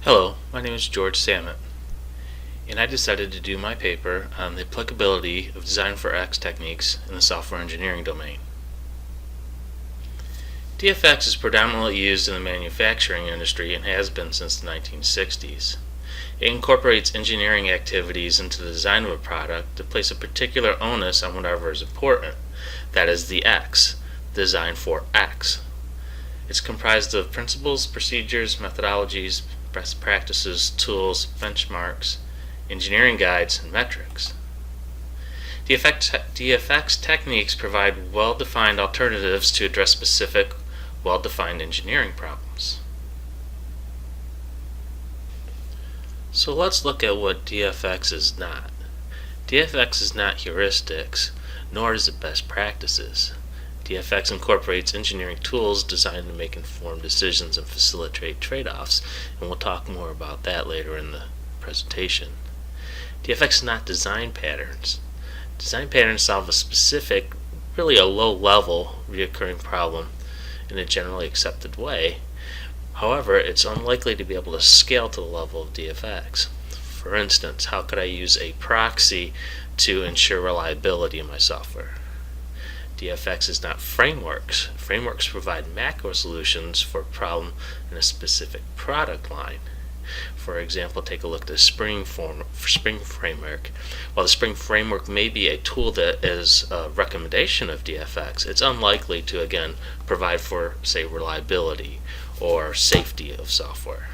Hello, my name is George Sammit, and I decided to do my paper on the applicability of design for X techniques in the software engineering domain. DFX is predominantly used in the manufacturing industry and has been since the 1960s. It incorporates engineering activities into the design of a product to place a particular onus on whatever is important, that is the X, design for X. It's comprised of principles, procedures, methodologies, best practices, tools, benchmarks, engineering guides, and metrics. DFX techniques provide well-defined alternatives to address specific, well-defined engineering problems. So let's look at what DFX is not. DFX is not heuristics, nor is it best practices. DFX incorporates engineering tools designed to make informed decisions and facilitate trade-offs, and we'll talk more about that later in the presentation. DFX is not design patterns. Design patterns solve a specific, really a low-level, reoccurring problem in a generally accepted way. However, it's unlikely to be able to scale to the level of DFX. For instance, how could I use a proxy to ensure reliability in my software? DFX is not frameworks. Frameworks provide macro solutions for a problem in a specific product line. For example, take a look at the Spring Framework. While the Spring Framework may be a tool that is a recommendation of DFX, it's unlikely to, again, provide for, say, reliability or safety of software.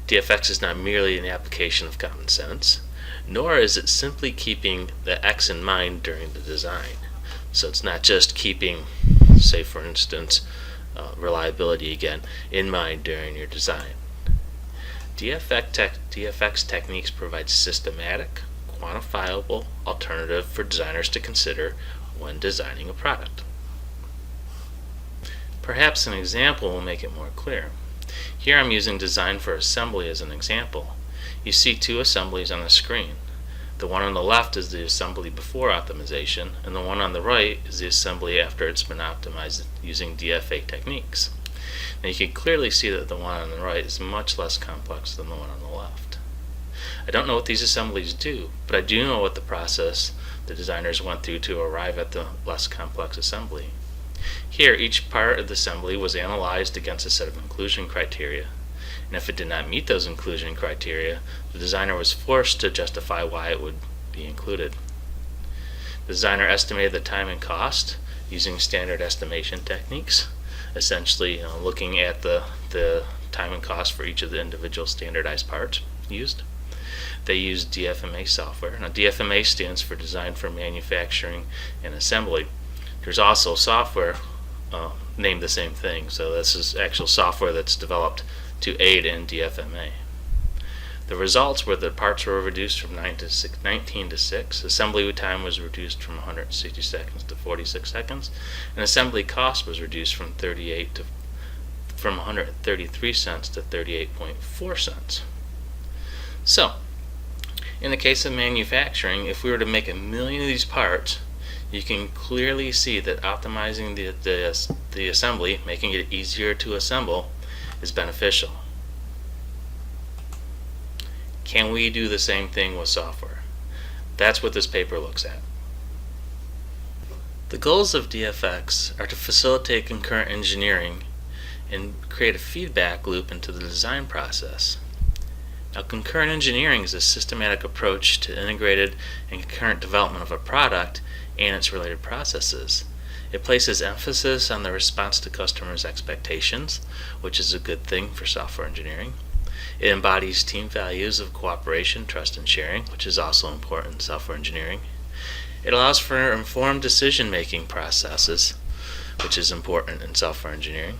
DFX is not merely an application of common sense, nor is it simply keeping the X in mind during the design. So it's not just keeping, say for instance, reliability again in mind during your design. DFX techniques provide systematic, quantifiable alternative for designers to consider when designing a product. Perhaps an example will make it more clear. Here I'm using design for assembly as an example. You see two assemblies on the screen. The one on the left is the assembly before optimization, and the one on the right is the assembly after it's been optimized using DFA techniques. Now you can clearly see that the one on the right is much less complex than the one on the left. I don't know what these assemblies do, but I do know what the process the designers went through to arrive at the less complex assembly. Here, each part of the assembly was analyzed against a set of inclusion criteria, and if it did not meet those inclusion criteria, the designer was forced to justify why it would be included. The designer estimated the time and cost using standard estimation techniques, essentially looking at the time and cost for each of the individual standardized parts used. They used DFMA software. Now DFMA stands for Design for Manufacturing and Assembly. There's also software named the same thing, so this is actual software that's developed to aid in DFMA. The results were that parts were reduced from 19 to 6, assembly time was reduced from 160 seconds to 46 seconds, and assembly cost was reduced from 133 cents to 38.4 cents. So, in the case of manufacturing, if we were to make 1 million of these parts, you can clearly see that optimizing the assembly, making it easier to assemble, is beneficial. Can we do the same thing with software? That's what this paper looks at. The goals of DFX are to facilitate concurrent engineering and create a feedback loop into the design process. Now, concurrent engineering is a systematic approach to integrated and concurrent development of a product and its related processes. It places emphasis on the response to customers' expectations, which is a good thing for software engineering. It embodies team values of cooperation, trust, and sharing, which is also important in software engineering. It allows for informed decision-making processes, which is important in software engineering.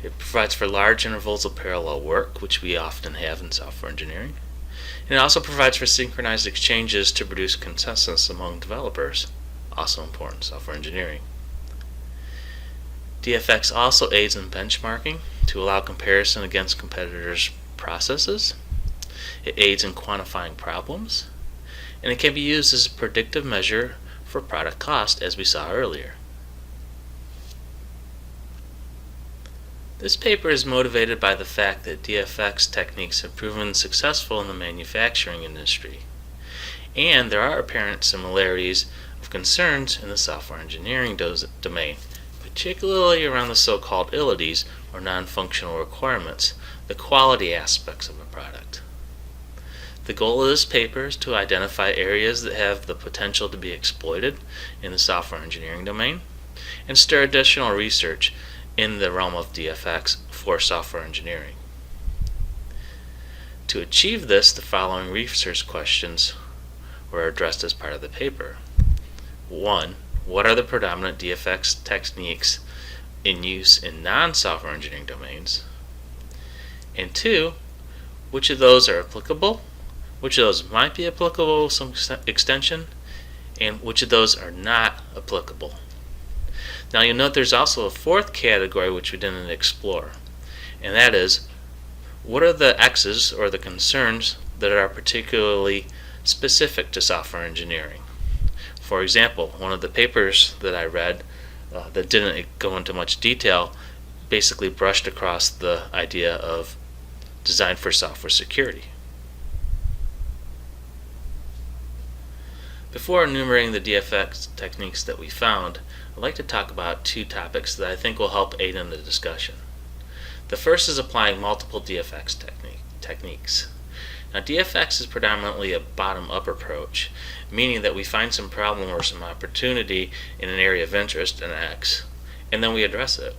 It provides for large intervals of parallel work, which we often have in software engineering. And it also provides for synchronized exchanges to produce consensus among developers, also important in software engineering. DFX also aids in benchmarking to allow comparison against competitors' processes. It aids in quantifying problems, and it can be used as a predictive measure for product cost, as we saw earlier. This paper is motivated by the fact that DFX techniques have proven successful in the manufacturing industry, and there are apparent similarities of concerns in the software engineering domain, particularly around the so-called ILIDs, or non-functional requirements, the quality aspects of a product. The goal of this paper is to identify areas that have the potential to be exploited in the software engineering domain and stir additional research in the realm of DFX for software engineering. To achieve this, the following research questions were addressed as part of the paper. 1. What are the predominant DFX techniques in use in non-software engineering domains? And 2, which of those are applicable, which of those might be applicable to some extension, and which of those are not applicable. Now you'll note there's also a fourth category which we didn't explore, and that is, what are the X's or the concerns that are particularly specific to software engineering? For example, one of the papers that I read that didn't go into much detail basically brushed across the idea of design for software security. Before enumerating the DFX techniques that we found, I'd like to talk about two topics that I think will help aid in the discussion. The first is applying multiple DFX techniques. Now, DFX is predominantly a bottom-up approach, meaning that we find some problem or some opportunity in an area of interest, an X, and then we address it.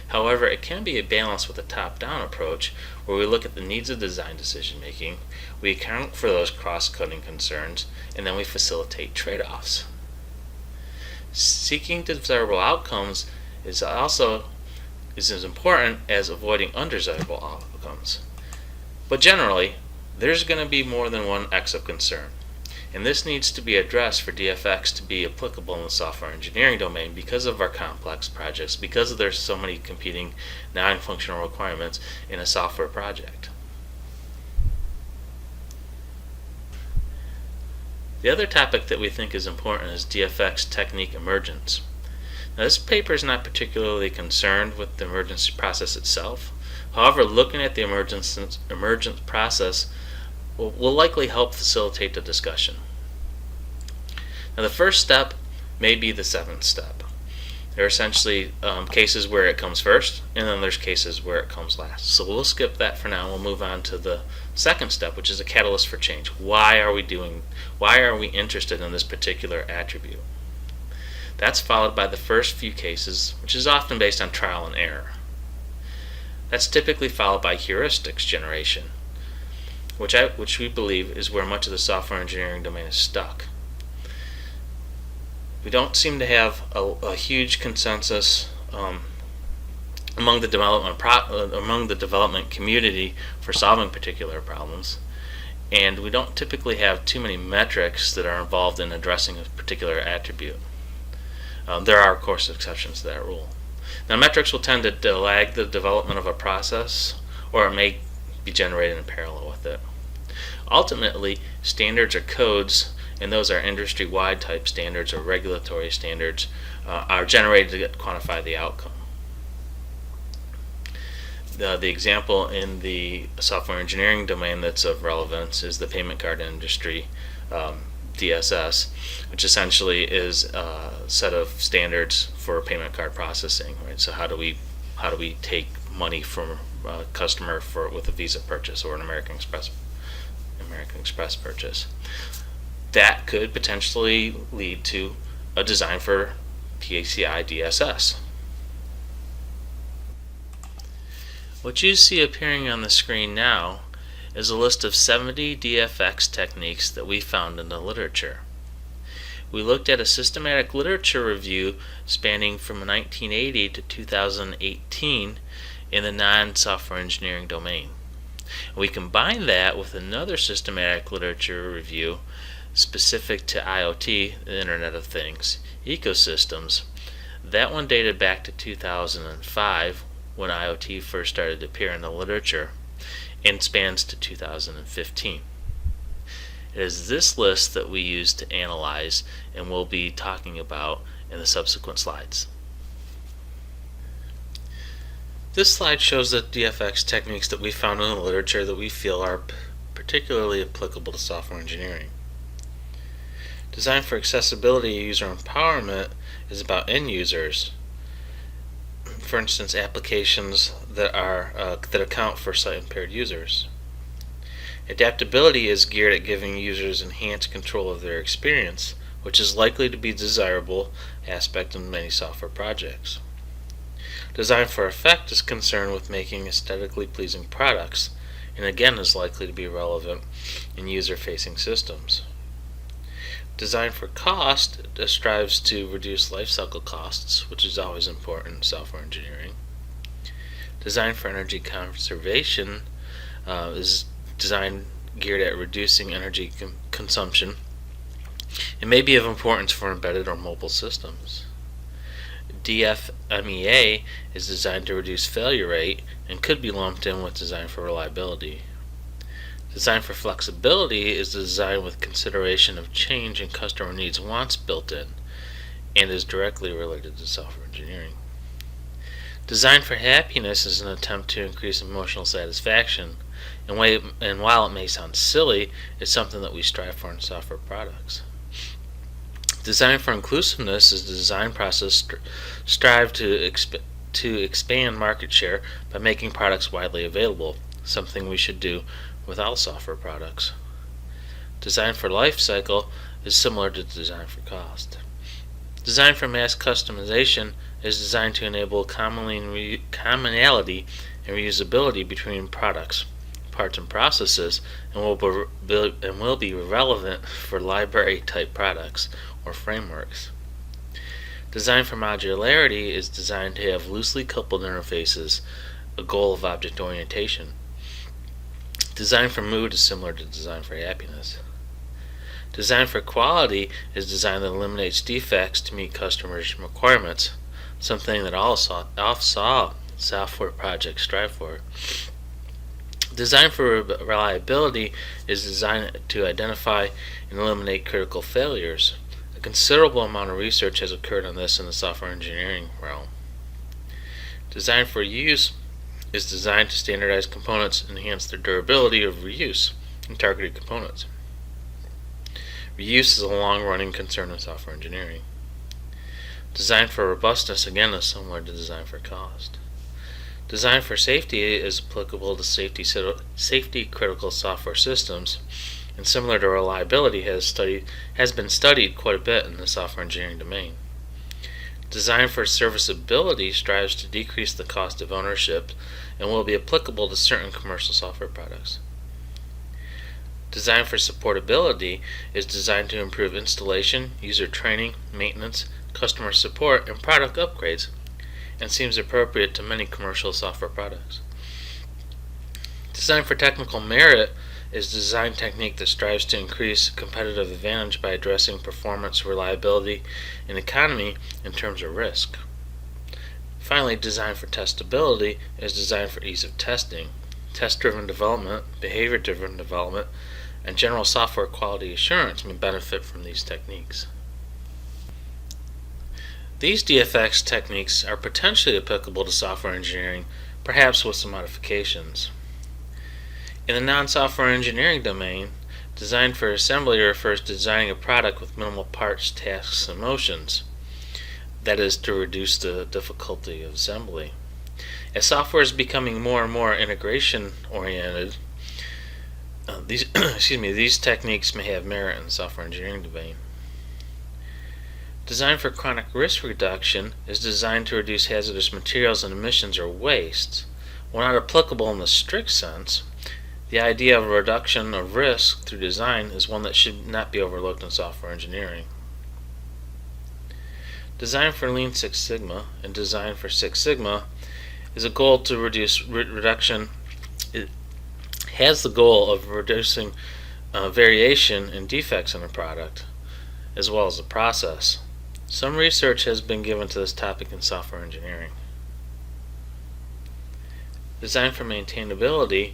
However, it can be a balance with a top-down approach where we look at the needs of design decision-making, we account for those cross-cutting concerns, and then we facilitate trade-offs. Seeking desirable outcomes is also as important as avoiding undesirable outcomes. But generally, there's going to be more than one X of concern, and this needs to be addressed for DFX to be applicable in the software engineering domain because of our complex projects, because there's so many competing non-functional requirements in a software project. The other topic that we think is important is DFX technique emergence. Now, this paper is not particularly concerned with the emergence process itself. However, looking at the emergence process will likely help facilitate the discussion. Now, the first step may be the seventh step. There are essentially cases where it comes first, and then there's cases where it comes last. So we'll skip that for now, and we'll move on to the second step, which is a catalyst for change. Why are we interested in this particular attribute? That's followed by the first few cases, which is often based on trial and error. That's typically followed by heuristics generation, which we believe is where much of the software engineering domain is stuck. We don't seem to have a huge consensus among the development community for solving particular problems, and we don't typically have too many metrics that are involved in addressing a particular attribute. There are, of course, exceptions to that rule. Now, metrics will tend to lag the development of a process, or it may be generated in parallel with it. Ultimately, standards or codes, and those are industry-wide type standards or regulatory standards, are generated to quantify the outcome. The example in the software engineering domain that's of relevance is the payment card industry, DSS, which essentially is a set of standards for payment card processing. Right? So how do we take money from a customer with a Visa purchase or an American Express purchase? That could potentially lead to a design for PCI DSS. What you see appearing on the screen now is a list of 70 DFX techniques that we found in the literature. We looked at a systematic literature review spanning from 1980 to 2018 in the non-software engineering domain. We combined that with another systematic literature review specific to IoT, the Internet of Things, ecosystems. That one dated back to 2005 when IoT first started to appear in the literature, and spans to 2015. It is this list that we use to analyze and we'll be talking about in the subsequent slides. This slide shows the DFX techniques that we found in the literature that we feel are particularly applicable to software engineering. Design for accessibility and user empowerment is about end users. For instance, applications that account for sight-impaired users. Adaptability is geared at giving users enhanced control of their experience, which is likely to be a desirable aspect in many software projects. Design for effect is concerned with making aesthetically pleasing products, and again is likely to be relevant in user-facing systems. Design for cost strives to reduce lifecycle costs, which is always important in software engineering. Design for energy conservation is design geared at reducing energy consumption. It may be of importance for embedded or mobile systems. DFMEA is designed to reduce failure rate and could be lumped in with design for reliability. Design for flexibility is designed with consideration of change in customer needs and wants built in, and is directly related to software engineering. Design for happiness is an attempt to increase emotional satisfaction, and while it may sound silly, it's something that we strive for in software products. Design for inclusiveness is the design process strive to expand market share by making products widely available, something we should do with all software products. Design for life cycle is similar to design for cost. Design for mass customization is designed to enable commonality and reusability between products, parts, and processes, and will be relevant for library-type products or frameworks. Design for modularity is designed to have loosely coupled interfaces, a goal of object orientation. Design for mood is similar to design for happiness. Design for quality is design that eliminates defects to meet customers' requirements, something that all software projects strive for. Design for reliability is designed to identify and eliminate critical failures. A considerable amount of research has occurred on this in the software engineering realm. Design for use is designed to standardize components and enhance their durability of reuse in targeted components. Reuse is a long-running concern in software engineering. Design for robustness, again, is similar to design for cost. Design for safety is applicable to safety-critical software systems, and similar to reliability has been studied quite a bit in the software engineering domain. Design for serviceability strives to decrease the cost of ownership and will be applicable to certain commercial software products. Design for supportability is designed to improve installation, user training, maintenance, customer support, and product upgrades, and seems appropriate to many commercial software products. Design for technical merit is a design technique that strives to increase competitive advantage by addressing performance, reliability, and economy in terms of risk. Finally, design for testability is designed for ease of testing. Test-driven development, behavior-driven development, and general software quality assurance may benefit from these techniques. These DFX techniques are potentially applicable to software engineering, perhaps with some modifications. In the non-software engineering domain, design for assembly refers to designing a product with minimal parts, tasks, and motions. That is, to reduce the difficulty of assembly. As software is becoming more and more integration-oriented, these techniques may have merit in the software engineering domain. Design for chronic risk reduction is designed to reduce hazardous materials and emissions or waste. While not applicable in the strict sense, the idea of a reduction of risk through design is one that should not be overlooked in software engineering. Design for Lean Six Sigma and Design for Six Sigma is a goal to reduce reduction. It has the goal of reducing variation and defects in a product, as well as the process. Some research has been given to this topic in software engineering. Design for maintainability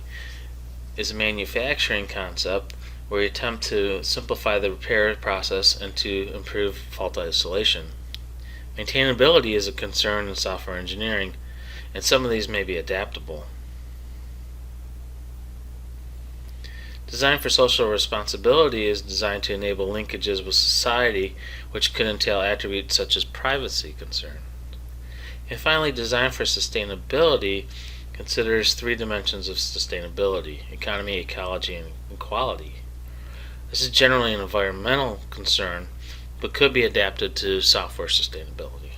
is a manufacturing concept where we attempt to simplify the repair process and to improve fault isolation. Maintainability is a concern in software engineering and some of these may be adaptable. Design for social responsibility is designed to enable linkages with society, which could entail attributes such as privacy concern. And finally, design for sustainability considers three dimensions of sustainability: economy, ecology, and equality. This is generally an environmental concern, but could be adapted to software sustainability.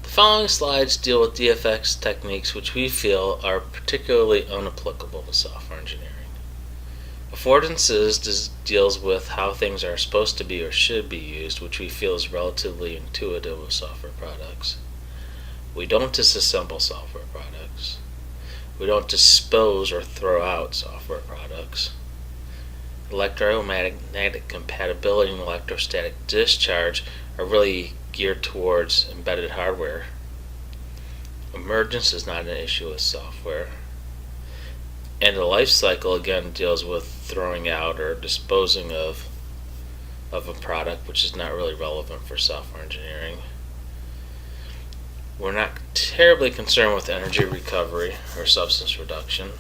The following slides deal with DFX techniques which we feel are particularly unapplicable to software engineering. Affordances deals with how things are supposed to be or should be used, which we feel is relatively intuitive with software products. We don't disassemble software products. We don't dispose or throw out software products. Electromagnetic compatibility and electrostatic discharge are really geared towards embedded hardware. Emergence is not an issue with software. And the life cycle again deals with throwing out or disposing of a product, which is not really relevant for software engineering. We're not terribly concerned with energy recovery or substance reduction.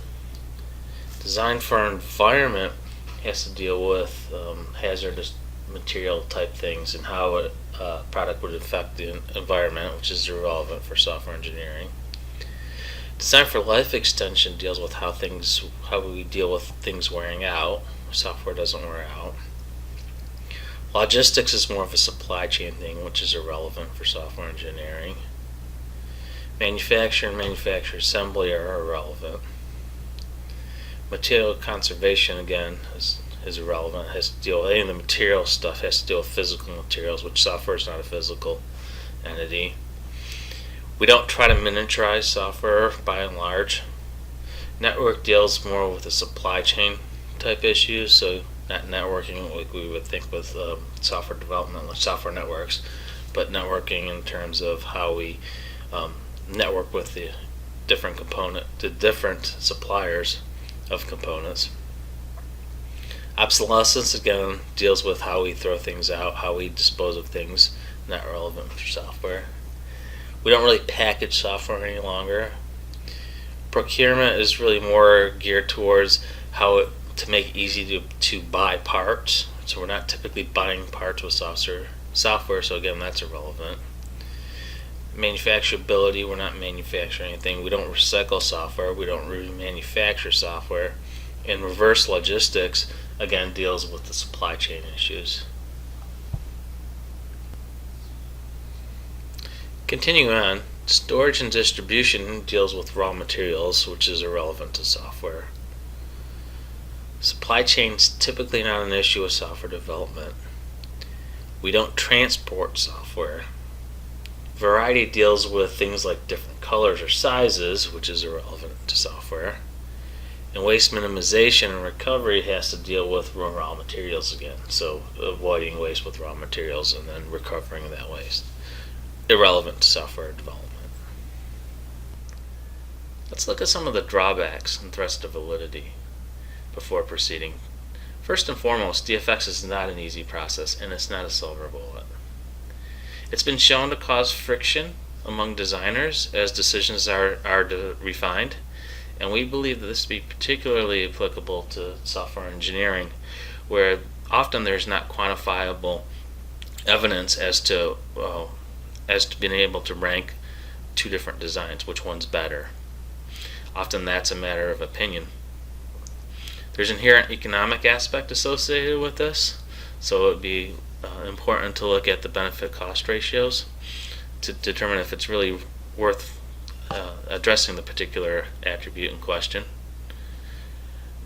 Design for environment has to deal with hazardous material type things and how a product would affect the environment, which is irrelevant for software engineering. Design for life extension deals with how we deal with things wearing out. Software doesn't wear out. Logistics is more of a supply chain thing, which is irrelevant for software engineering. Manufacture and manufacturer assembly are irrelevant. Material conservation, again, is irrelevant. It has to deal with any of the material stuff has to deal with physical materials, which software is not a physical entity. We don't try to miniaturize software by and large. Network deals more with the supply chain type issues, so not networking like we would think with software development, like software networks, but networking in terms of how we network with the different suppliers of components. Obsolescence again deals with how we throw things out, how we dispose of things, not relevant for software. We don't really package software any longer. Procurement is really more geared towards to make it easy to buy parts. So we're not typically buying parts with software, so again that's irrelevant. Manufacturability, we're not manufacturing anything. We don't recycle software, we don't remanufacture software. And reverse logistics again deals with the supply chain issues. Continuing on, storage and distribution deals with raw materials, which is irrelevant to software. Supply chain is typically not an issue with software development. We don't transport software. Variety deals with things like different colors or sizes, which is irrelevant to software. And waste minimization and recovery has to deal with raw materials again, so avoiding waste with raw materials and then recovering that waste. Irrelevant to software development. Let's look at some of the drawbacks and threats to validity before proceeding. First and foremost, DFX is not an easy process and it's not a silver bullet. It's been shown to cause friction among designers as decisions are refined, and we believe that this to be particularly applicable to software engineering, where often there's not quantifiable evidence as to being able to rank two different designs, which one's better. Often that's a matter of opinion. There's inherent economic aspect associated with this, so it would be important to look at the benefit-cost ratios to determine if it's really worth addressing the particular attribute in question.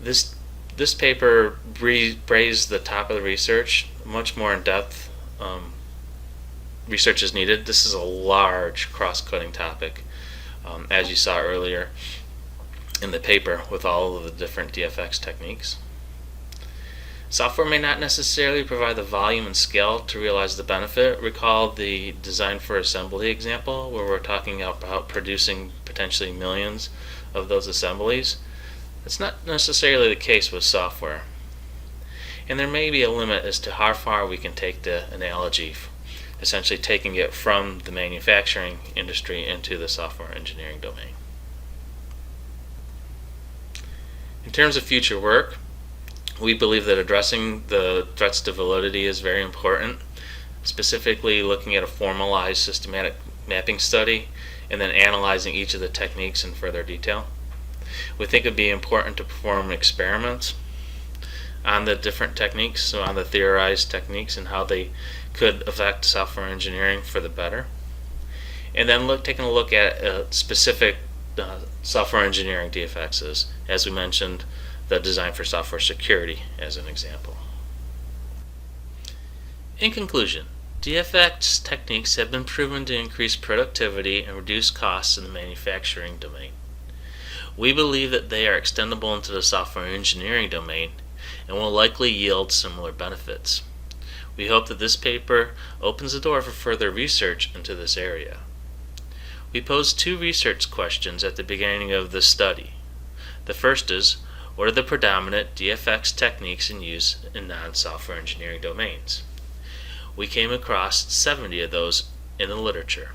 This paper raised the top of the research. Much more in-depth research is needed. This is a large cross-cutting topic, as you saw earlier in the paper with all of the different DFX techniques. Software may not necessarily provide the volume and scale to realize the benefit. Recall the design for assembly example where we're talking about producing potentially millions of those assemblies. It's not necessarily the case with software. And there may be a limit as to how far we can take the analogy essentially taking it from the manufacturing industry into the software engineering domain. In terms of future work, we believe that addressing the threats to validity is very important, specifically looking at a formalized systematic mapping study and then analyzing each of the techniques in further detail. We think it would be important to perform experiments on the different techniques, so on the theorized techniques and how they could affect software engineering for the better. And then taking a look at specific software engineering defects, as we mentioned, the design for software security as an example. In conclusion, DFX techniques have been proven to increase productivity and reduce costs in the manufacturing domain. We believe that they are extendable into the software engineering domain and will likely yield similar benefits. We hope that this paper opens the door for further research into this area. We posed 2 research questions at the beginning of this study. The first is, what are the predominant DFX techniques in use in non-software engineering domains? We came across 70 of those in the literature.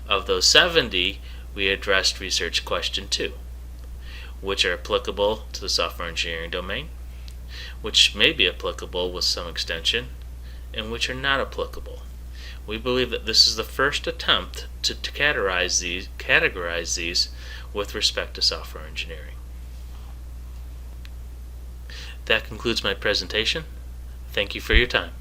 Of those 70, we addressed research question 2, which are applicable to the software engineering domain, which may be applicable with some extension, and which are not applicable. We believe that this is the first attempt to categorize these with respect to software engineering. That concludes my presentation. Thank you for your time.